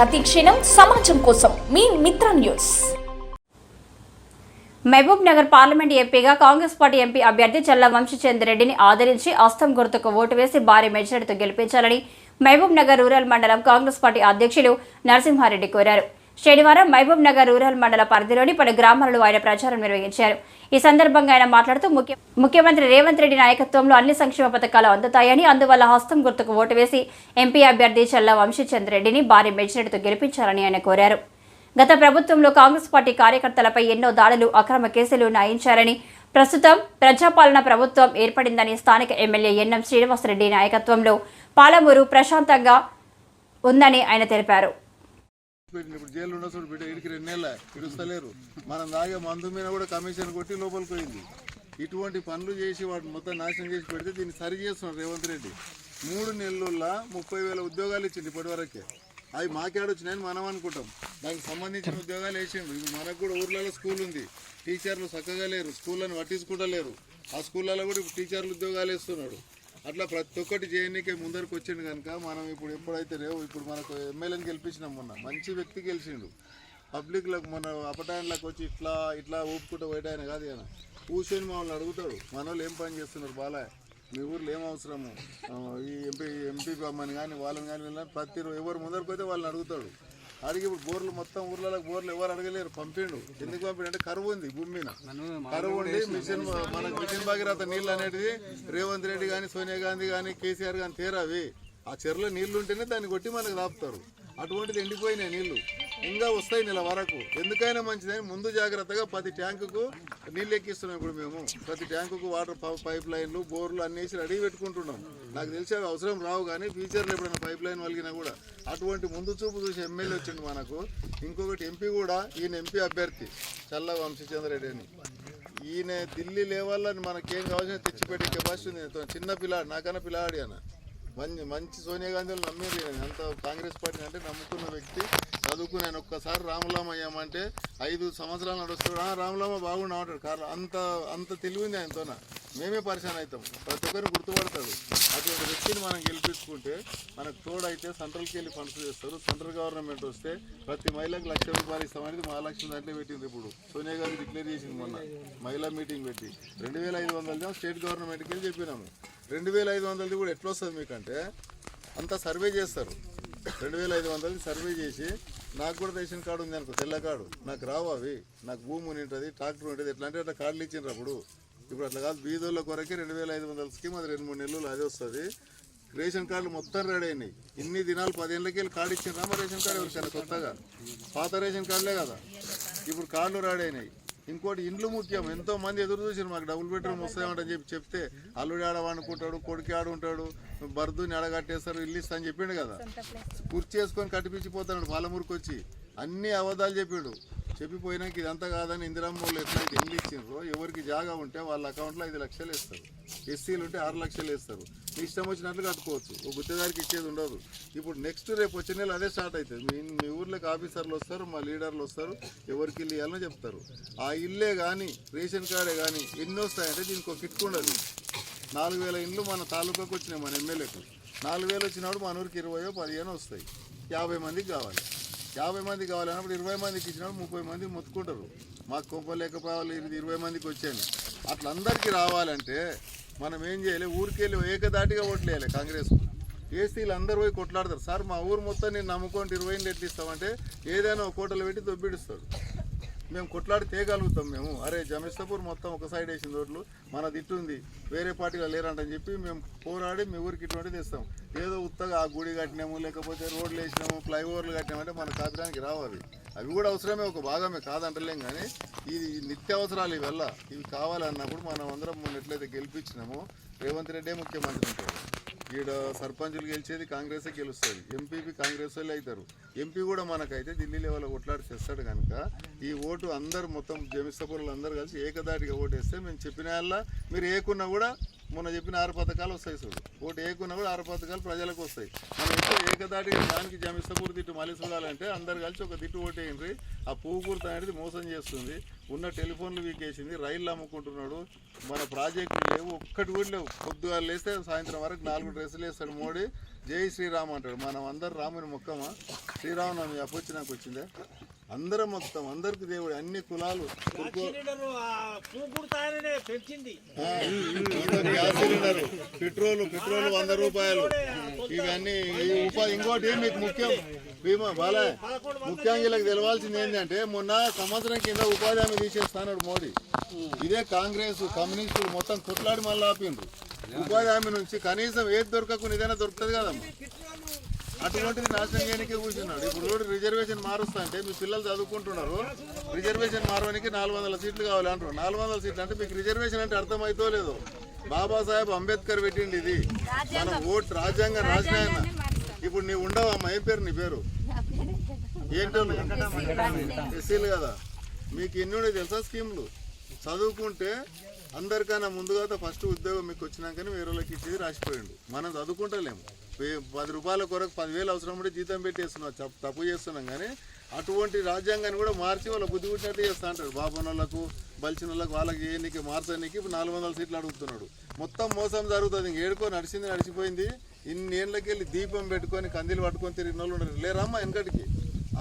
ప్రతి క్షణం సమాజం కోసం మీ మిత్ర న్యూస్. మహబూబ్ నగర్ పార్లమెంట్ ఎంపీగా కాంగ్రెస్ పార్టీ ఎంపీ అభ్యర్థి చల్లా వంశీచంద్ర రెడ్డిని ఆదరించి హస్తం గుర్తుకు ఓటు వేసి భారీ మెజారిటీతో గెలిపించాలని మహబూబ్ నగర్ రూరల్ మండలం కాంగ్రెస్ పార్టీ అధ్యక్షులు నరసింహారెడ్డి కోరారు. శనివారం మహబూబ్ నగర్ రూరల్ మండల పరిధిలోని పలు గ్రామాలలో ఆయన ప్రచారం నిర్వహించారు. ఈ సందర్భంగా ఆయన మాట్లాడుతూ ముఖ్యమంత్రి రేవంత్ రెడ్డి నాయకత్వంలో అన్ని సంక్షేమ పథకాలు అందుతాయని, అందువల్ల హస్తం గుర్తుకు ఓటు వేసి ఎంపీ అభ్యర్థి చల్లా వంశీచంద్ర రెడ్డిని భారీ మెజారిటీతో గెలిపించాలని ఆయన కోరారు. గత ప్రభుత్వంలో కాంగ్రెస్ పార్టీ కార్యకర్తలపై ఎన్నో దాడులు, అక్రమ కేసులు నాయించారని, ప్రస్తుతం ప్రజాపాలన ప్రభుత్వం ఏర్పడిందని, స్థానిక ఎమ్మెల్యే ఎన్ఎం శ్రీనివాసరెడ్డి నాయకత్వంలో పాలమూరు ప్రశాంతంగా ఉందని ఆయన తెలిపారు. ఇప్పుడు జైలు ఉన్న చూడు బిడ్డ ఇడికి 2 నెలల ఇడుస్తలేరు. మనం తాగే మందు మీద కూడా కమిషన్ కొట్టి లోపలికి పోయింది. ఇటువంటి పనులు చేసి వాటిని మొత్తం నాశనం చేసి పెడితే దీన్ని సరి చేస్తున్నాడు రేవంత్ రెడ్డి. 3 నెలల్లో 30,000 ఉద్యోగాలు ఇచ్చింది ఇప్పటి వరకే. అవి మాకేడొచ్చినాయని మనం అనుకుంటాం. దానికి సంబంధించిన ఉద్యోగాలు వేసిండు. ఇప్పుడు మనకు కూడా ఊర్లలో స్కూల్ ఉంది, టీచర్లు చక్కగా లేరు, స్కూళ్ళని పట్టించుకుంటలేరు. ఆ స్కూళ్ళలో కూడా ఇప్పుడు టీచర్లు ఉద్యోగాలు వేస్తున్నాడు. అట్లా ప్రతి ఒక్కటి చేయడానికే ముందరికి వచ్చిండు కనుక మనం ఇప్పుడు ఎప్పుడైతే రేవు ఇప్పుడు మనకు ఎమ్మెల్యేని గెలిపించినాం. మొన్న మంచి వ్యక్తి గెలిచిండు. పబ్లిక్లకు మన అపటాయనలకు వచ్చి ఇట్లా ఇట్లా ఊపుకుంటూ పోయటాయన కాదు. ఆయన కూర్చొని మమ్మల్ని అడుగుతాడు, మన వాళ్ళు ఏం పని చేస్తున్నారు బాలయ్య, మీ ఊర్లో ఏం అవసరము, ఈ ఎంపీ అమ్మని కానీ వాళ్ళని కానీ వెళ్ళిన ప్రతి ఎవరు ముందరికి పోతే వాళ్ళని అడుగుతాడు. అడిగి ఇప్పుడు బోర్లు మొత్తం ఊర్లలో బోర్లు ఎవరు అడగలేరు, పంపిండు. ఎందుకు పంపిండు అంటే కరువు ఉంది భూమి మీద. కరువు ఉండి మనకు మిషన్ భగీరథ నీళ్ళు అనేది రేవంత్ రెడ్డి కానీ, సోనియా గాంధీ కానీ, కేసీఆర్ కానీ తేరావి. ఆ చెరువులో నీళ్లు ఉంటేనే దాన్ని కొట్టి మనకు దాపుతారు. అటువంటిది ఎండిపోయినాయి నీళ్లు, ఇంకా వస్తాయి నెల వరకు. ఎందుకైనా మంచిదని ముందు జాగ్రత్తగా ప్రతి ట్యాంకుకు నీళ్ళు ఎక్కిస్తున్నాం. ఇప్పుడు మేము ప్రతి ట్యాంకుకు వాటర్ పైప్ లైన్లు, బోర్లు అన్నేసి రెడీ పెట్టుకుంటున్నాం. నాకు తెలిసి అవి అవసరం రావు, కానీ ఫ్యూచర్లో ఎప్పుడైనా పైప్ లైన్ వలిగినా కూడా అటువంటి ముందు చూపు చూసి ఎమ్మెల్యే వచ్చిండు మనకు. ఇంకొకటి ఎంపీ కూడా, ఈయన ఎంపీ అభ్యర్థి చల్లా వంశీచంద్ర రెడ్డి అని. ఈయన ఢిల్లీ లెవెల్లో మనకేం కావాల్సిన తెచ్చిపెట్టే కెపాసిటీ ఉంది. చిన్న పిల్లాడు, నాకన్నా పిల్లాడి అన్న మంచి సోనియా గాంధీలు నమ్మేది. అంత కాంగ్రెస్ పార్టీ అంటే నమ్ముకున్న వ్యక్తి, చదువుకుని ఆయన ఒక్కసారి రాములమ్మ అయ్యామంటే 5 సంవత్సరాలు నడుస్తాడు. రాములమ్మ బాగుండమంటాడు. కారణం అంత తెలివింది ఆయనతోన. మేమే పరిశాన్ అవుతాం, ప్రతి ఒక్కరిని గుర్తుపడతాడు. అటువంటి వ్యక్తిని మనం గెలిపించుకుంటే మనకు తోడైతే సెంట్రల్కి వెళ్ళి ఫండ్స్ చేస్తారు. సెంట్రల్ గవర్నమెంట్ వస్తే ప్రతి మహిళకు ₹1,00,000 ఇస్తామనేది మహాలక్ష్మి దాంట్లో పెట్టింది. ఇప్పుడు సోనియా గాంధీ డిక్లేర్ చేసింది మొన్న మహిళా మీటింగ్ పెట్టి. 2,500 స్టేట్ గవర్నమెంట్కి వెళ్ళి చెప్పినాము. 2,500 కూడా ఎట్లా వస్తుంది మీకంటే అంతా సర్వే చేస్తారు. 2,500 సర్వే చేసి నాకు కూడా రేషన్ కార్డు ఉంది అనుకో, తెల్ల కార్డు, నాకు రావు అవి, నాకు భూమి ఉంటుంది, ట్రాక్టర్ ఉంటుంది, ఎట్లా అంటే అట్లా కార్డులు ఇచ్చిండ్రు అప్పుడు. ఇప్పుడు అట్లా కాదు, బీదోళ్ళ కొరకే 2,500 స్కీమ్, అది 2-3 నెలలు అదే వస్తుంది. రేషన్ కార్డులు మొత్తం రెడీ అయినాయి. ఇన్ని దినాలు 10 ఏళ్ళకి వెళ్ళి కార్డు ఇచ్చిండ్రా మా రేషన్ కార్డు ఎవరికైనా కొత్తగా? పాత రేషన్ కార్డులే కదా, ఇప్పుడు కార్డులు రెడీ అయినాయి. ఇంకోటి ఇండ్లు ముఖ్యం. ఎంతో మంది ఎదురు చూసారు మాకు డబుల్ బెడ్రూమ్ వస్తాయని చెప్తే అల్లుడి ఆడ వండుకుంటాడు, కొడుకు ఆడు ఉంటాడు, బర్దుని ఆడగట్టేస్తారు, ఇల్లు ఇస్తా అని చెప్పిండు కదా. కుర్చీ వేసుకొని కట్టిపించిపోతాడు పాలమూరుకు వచ్చి. అన్ని అబద్ధాలు చెప్పిండు. చెప్పిపోయినాక ఇదంతా కాదని ఇందిరమ్మ వాళ్ళు ఎట్లయితే ఇల్లు ఇచ్చిండ్రో, ఎవరికి జాగా ఉంటే వాళ్ళ అకౌంట్లో 5 లక్షలు వేస్తారు, ఎస్సీలు ఉంటే 6 లక్షలు వేస్తారు. మీ ఇష్టం వచ్చినట్లు కట్టుకోవచ్చు, ఒక గుత్తేదారికి ఇచ్చేది ఉండదు. ఇప్పుడు నెక్స్ట్ రేపు వచ్చే నెల అదే స్టార్ట్ అవుతుంది. మీ ఊర్లోకి ఆఫీసర్లు వస్తారు, మా లీడర్లు వస్తారు, ఎవరికి ఇల్లు ఇవ్వాలని చెప్తారు. ఆ ఇల్లే కానీ రేషన్ కార్డే కానీ ఎన్ని వస్తాయంటే దీనికి ఒక కిట్ ఉండదు. 4,000 ఇండ్లు మన తాలూకాకు వచ్చినాయి, మన ఎమ్మెల్యేకు. 4,000 వచ్చినప్పుడు మన ఊరికి 20-15 వస్తాయి. 50 మందికి కావాలి. 50 మందికి కావాలన్నప్పుడు 20 మందికి ఇచ్చినప్పుడు 30 మంది మొత్తుకుంటారు, మాకు కొంపలేకపోవాలి, 20 మందికి వచ్చాను. అట్లా అందరికీ రావాలంటే మనం ఏం చేయాలి? ఊరికి వెళ్ళి ఏకదాటిగా ఓట్లు వేయాలి. కాంగ్రెస్ ఏసీలు అందరూ పోయి కొట్లాడతారు. సార్ మా ఊరు మొత్తం నేను నమ్ముకొని 20 ఇండ్లు ఎట్లు ఇస్తామంటే ఏదైనా ఒక కోటలు పెట్టి దొబ్బిడిస్తాడు. మేము కొట్లాడి తేగలుగుతాం. మేము అరే జమేస్తాపూర్ మొత్తం ఒక సైడ్ వేసిన రోడ్లు మన దిట్టుంది, వేరే పార్టీలో లేరంటని చెప్పి మేము పోరాడి మీ ఊరికి ఇటువంటి తెస్తాం. ఏదో ఉత్తగా ఆ గుడి కట్టినాము, లేకపోతే రోడ్లు వేసినాము, ఫ్లైఓవర్లు కట్టినామంటే మన కాపురానికి రావాలి. అవి కూడా అవసరమే, ఒక భాగమే, కాదంటలేం. కానీ ఇది నిత్యావసరాలు, ఇవల్ల ఇవి కావాలన్నప్పుడు మనం అందరం మొన్న ఎట్లయితే గెలిపించినామో రేవంత్ రెడ్డే ముఖ్యమంత్రి ఉంటాడు. ఈడ సర్పంచులు గెలిచేది కాంగ్రెసే గెలుస్తుంది, ఎంపీపీ కాంగ్రెస్ వాళ్ళే అవుతారు. ఎంపీ కూడా మనకైతే ఢిల్లీ లెవెల్లో కొట్లాడి చేస్తాడు కనుక ఈ ఓటు అందరూ మొత్తం జమిస్తాపూర్లు అందరూ కలిసి ఏకదాటిగా ఓటేస్తే మేము చెప్పిన వాళ్ళ మీరు ఏకున్నా కూడా మొన్న చెప్పిన 6 పథకాలు వస్తాయి చూడు. ఓటు ఏకున్నా కూడా 6 పథకాలు ప్రజలకు వస్తాయి. మనం ఎక్కువ ఏకదాటిగా దానికి జమిస్తపూర్ తిట్టు మళ్ళీ చూడాలంటే అందరు కలిసి ఒక తిట్టు ఓటేయండి. ఆ పువ్వు గుర్తు అనేది మోసం చేస్తుంది. ఉన్న టెలిఫోన్లు వీకేసింది, రైళ్ళు అమ్ముకుంటున్నాడు, మన ప్రాజెక్టులు లేవు, ఒక్కటి కూడా లేవు. పొద్దుగా లేస్తే సాయంత్రం వరకు 4 డ్రెస్సులు వేస్తాడు మోడీ. జై శ్రీరామ్ అంటాడు. మనం అందరు రాముని మొక్కమా? శ్రీరామనవమి అప్పొచ్చినాక వచ్చిందే. అందరం మొత్తం అందరికి దేవుడు, అన్ని కులాలు. గ్యాస్ సిలిండర్, పెట్రోల్ 100 రూపాయలు, ఇవన్నీ ఇంకోటి మీకు ముఖ్యం బీమా బాలయ్య. ముఖ్యంగా వీళ్ళకి తెలవాల్సింది ఏంటంటే మొన్న సంవత్సరం కింద ఉపాధి హామీ తీసేస్తాడు మోడీ. ఇదే కాంగ్రెస్ కమ్యూనిస్టులు మొత్తం కొట్లాడి మళ్ళీ ఆపిండ్రు. ఉపాధి హామీ నుంచి కనీసం ఏది దొరకకుండా ఏదైనా దొరుకుతుంది కదమ్మా. అటువంటిది నాశనం చేయడానికి కూర్చున్నాడు. ఇప్పుడు రిజర్వేషన్ మారుస్తా అంటే మీ పిల్లలు చదువుకుంటున్నారు, రిజర్వేషన్ మారడానికి 400 సీట్లు కావాలి అంటారు. 400 సీట్లు అంటే మీకు రిజర్వేషన్ అంటే అర్థమవుతో లేదో. బాబాసాహెబ్ అంబేద్కర్ పెట్టిండి ఇది. మనం ఓటు రాజ్యాంగం రాసిన ఆయన. ఇప్పుడు నీవు ఉండవమ్మా, ఏం పేరు నీ పేరు? ఏంటో ఎస్సీలు కదా. మీకు ఎన్ని తెలుసా స్కీములు? చదువుకుంటే అందరికన్నా ముందుగా ఫస్ట్ ఉద్యోగం మీకు వచ్చినాకనే వేరే వాళ్ళకి ఇచ్చేది రాసిపోయిండు. మనం చదువుకుంటలేము. 10 రూపాయల కొరకు 10,000 అవసరం ఉంటే జీతం పెట్టేస్తున్నాం, తప్పు చేస్తున్నాం. కానీ అటువంటి రాజ్యాంగాన్ని కూడా మార్చి వాళ్ళ బుద్ధి పుట్టినట్టు చేస్తా అంటారు. బాబునోళ్ళకు బలిచిన వాళ్ళకు వాళ్ళకి చేయడానికి మార్చడానికి ఇప్పుడు 400 సీట్లు అడుగుతున్నాడు. మొత్తం మోసం జరుగుతుంది. ఏడుకో నడిచిపోయింది. ఇన్ని ఏళ్ళకి వెళ్ళి దీపం పెట్టుకొని కందిలు పట్టుకొని తిరిగిన వాళ్ళు ఉండరు లేరమ్మా వెనకటికి.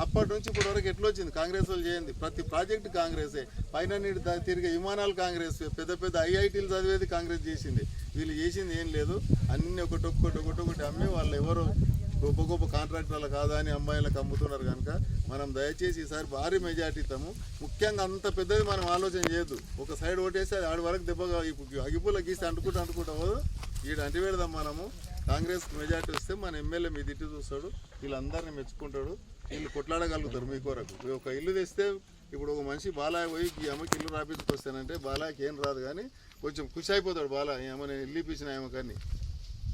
అప్పటి నుంచి ఇప్పటి వరకు ఎట్లా వచ్చింది? కాంగ్రెస్ వాళ్ళు చేయండి. ప్రతి ప్రాజెక్టు కాంగ్రెసే, పైన నీటి తిరిగే విమానాలు కాంగ్రెస్, పెద్ద ఐఐటీలు చదివేది కాంగ్రెస్ చేసింది. వీళ్ళు చేసింది ఏం లేదు. అన్ని ఒకటి అమ్మి వాళ్ళు ఎవరు గొప్ప కాంట్రాక్టర్లు కాదా అని అమ్మాయిలకు అమ్ముతున్నారు. కనుక మనం దయచేసి ఈసారి భారీ మెజార్టీ ఇస్తాము. ముఖ్యంగా అంత పెద్దది మనం ఆలోచన చేయొద్దు. ఒక సైడ్ ఓటేస్తే అది ఆడి వరకు దెబ్బగా అగిపూల గీస్తే అంటుకుంటా పోదు. ఈడు అంటి పెడదాం మనము. కాంగ్రెస్ మెజార్టీ వస్తే మన ఎమ్మెల్యే మీ తిట్టి చూస్తాడు, వీళ్ళందరినీ మెచ్చుకుంటాడు, వీళ్ళు కొట్లాడగలుగుతారు మీ కొరకు. ఒక ఇల్లు తెస్తే ఇప్పుడు ఒక మనిషి బాలయ్య పోయి ఈ అమ్మకి ఇల్లు రాపించుకొస్తానంటే బాలయ్యకి ఏం రాదు, కానీ కొంచెం ఖుషి అయిపోతాడు బాలయ్య ఏమో నేను ఇల్లు ఇప్పించిన ఏమో. కానీ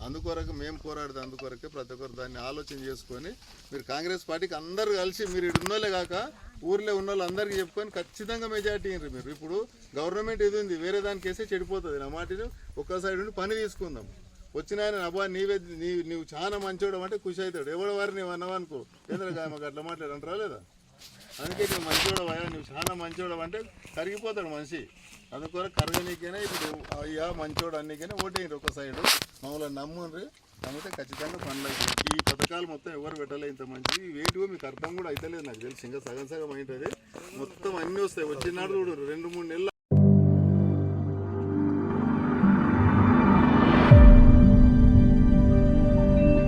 అందుకొరకు మేము పోరాడితే అందుకొరకే ప్రతి ఒక్కరు దాన్ని ఆలోచన చేసుకొని మీరు కాంగ్రెస్ పార్టీకి అందరూ కలిసి మీరు ఇటు ఉన్నోళ్ళే కాక ఊర్లో ఉన్న వాళ్ళు అందరికీ చెప్పుకొని ఖచ్చితంగా మెజార్టీ అయ్యారు మీరు. ఇప్పుడు గవర్నమెంట్ ఇది ఉంది, వేరే దానికి వేస్తే చెడిపోతుంది. నా మాటను ఒక్క సైడ్ నుండి పని తీసుకుందాం. వచ్చిన ఆయన అబ్బా నీవు చాలా మంచోడు అంటే ఖుషి అవుతాడు. ఎవడో వారు నీవు అన్నావనుకో ఎందుకంటే మాకు అట్లా మాట్లాడంటారా లేదా? అందుకే నువ్వు మంచోడు అయ్యా, నువ్వు చాలా మంచోడు అంటే కరిగిపోతాడు మనిషి. అందుకోసం కరగనీకైనా ఇప్పుడు అయ్యా మంచోడు అన్నికైనా ఓటేయండి. ఒక సైడు మమ్మల్ని నమ్ముండ్రి, నమ్మితే ఖచ్చితంగా పనులు అవుతాయి. ఈ పథకాలు మొత్తం ఎవరు పెట్టలే ఇంత మంచిది. వేటివో మీకు అర్థం కూడా అవుతలేదు నాకు తెలిసి. ఇంకా సగం అవుతుంది. మొత్తం అన్నీ వస్తాయి. వచ్చినాడు చూడు 2-3 నెలలు